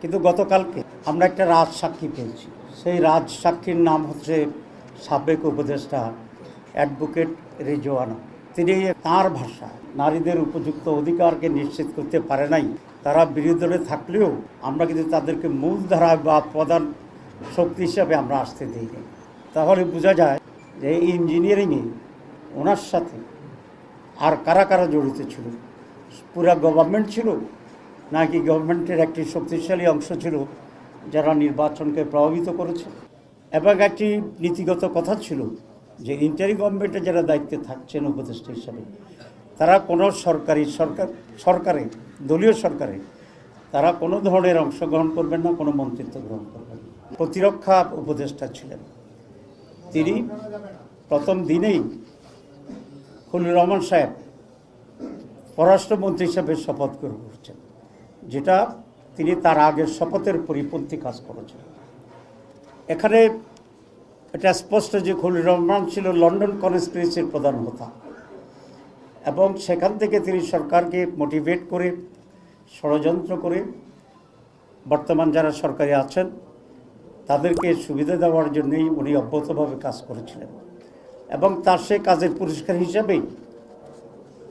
কিন্তু গতকালকে আমরা একটা রাজসাক্ষী পেয়েছি। সেই রাজসাক্ষীর নাম হচ্ছে সাবেক উপদেষ্টা অ্যাডভোকেট রিজওয়ানা। তিনি তাঁর ভাষায় নারীদের উপযুক্ত অধিকারকে নিশ্চিত করতে পারে নাই। তারা বিরোধী দলে থাকলেও আমরা কিন্তু তাদেরকে মূলধারা বা প্রধান শক্তি হিসাবে আমরা আসতে দিইনি। তাহলে বোঝা যায় যে ইঞ্জিনিয়ারিংয়ে ওনার সাথে আর কারা কারা জড়িত ছিল। পুরা গভর্নমেন্ট ছিল নাকি গভর্নমেন্টের একটি শক্তিশালী অংশ ছিল যারা নির্বাচনকে প্রভাবিত করেছে। এবং একটি নীতিগত কথা ছিল যে ইন্টারিম গভর্নমেন্টে যারা দায়িত্বে থাকছেন উপদেষ্টা হিসাবে তারা কোনো সরকারে দলীয় সরকারে তারা কোনো ধরনের অংশগ্রহণ করবেন না, কোনো মন্ত্রিত্ব গ্রহণ করবেন না। প্রতিরক্ষা উপদেষ্টা ছিলেন তিনি। প্রথম দিনেই খলিলুর রহমান সাহেব পররাষ্ট্রমন্ত্রী হিসেবে শপথ গ্রহণ করছেন, যেটা তিনি তার আগের শপথের পরিপন্থী কাজ করেছেন। এখানে এটা স্পষ্ট যে খলিলুর রহমান ছিল লন্ডন কনস্পিরেসির প্রধান হোতা এবং সেখান থেকে তিনি সরকারকে মোটিভেট করে ষড়যন্ত্র করে বর্তমান যারা সরকারে আছেন তাদেরকে সুবিধা দেওয়ার জন্যই উনি অব্যাহতভাবে কাজ করেছিলেন এবং তার সে কাজের পুরস্কার হিসাবেই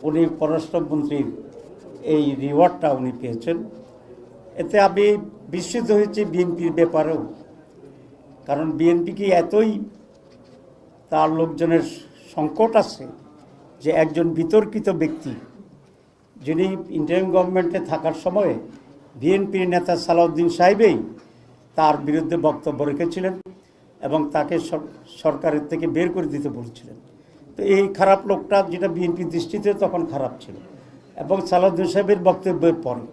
উনি পররাষ্ট্রমন্ত্রীর এই রিওয়ার্ডটা উনি পেয়েছেন। এতে আমি বিস্মিত হয়েছি বিএনপির ব্যাপারেও, কারণ বিএনপিকে এতই তার লোকজনের সংকট আছে যে একজন বিতর্কিত ব্যক্তি যিনি ইন্টারিম গভর্নমেন্টে থাকার সময়ে বিএনপির নেতা সালাউদ্দিন সাহেবই তার বিরুদ্ধে বক্তব্য রেখেছিলেন এবং তাকে সরকারের থেকে বের করে দিতে বলেছিলেন। তো এই খারাপ লোকটা, যেটা বিএনপির দৃষ্টিতে তখন খারাপ ছিল, এবং সালাউদ্দিন সাহেবের বক্তব্যের পরে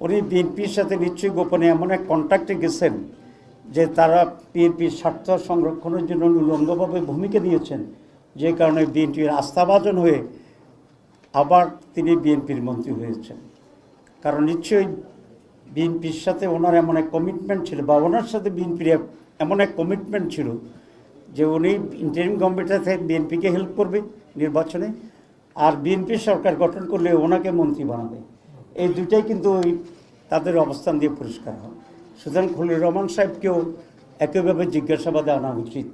উনি বিএনপির সাথে নিশ্চয়ই গোপনে এমন এক কন্ট্যাক্টে গেছেন যে তারা বিএনপির স্বার্থ সংরক্ষণের জন্য উলঙ্গভাবে ভূমিকা নিয়েছেন, যে কারণে বিএনপির আস্থাভাজন হয়ে আবার তিনি বিএনপির মন্ত্রী হয়েছেন। কারণ নিশ্চয়ই বিএনপির সাথে ওনার এমন এক কমিটমেন্ট ছিল, বা ওনার সাথে বিএনপির এমন এক কমিটমেন্ট ছিল যে উনি ইন্টারিম গভর্নমেন্টের থেকে বিএনপিকে হেল্প করবে নির্বাচনে, আর বিএনপি সরকার গঠন করলে ওনাকে মন্ত্রী বানাবে। এই দুটাই কিন্তু তাদের অবস্থান দিয়ে পরিষ্কার হয়। সুতরাং খলিলুর রহমান সাহেবকেও একইভাবে জিজ্ঞাসাবাদে আনা উচিত।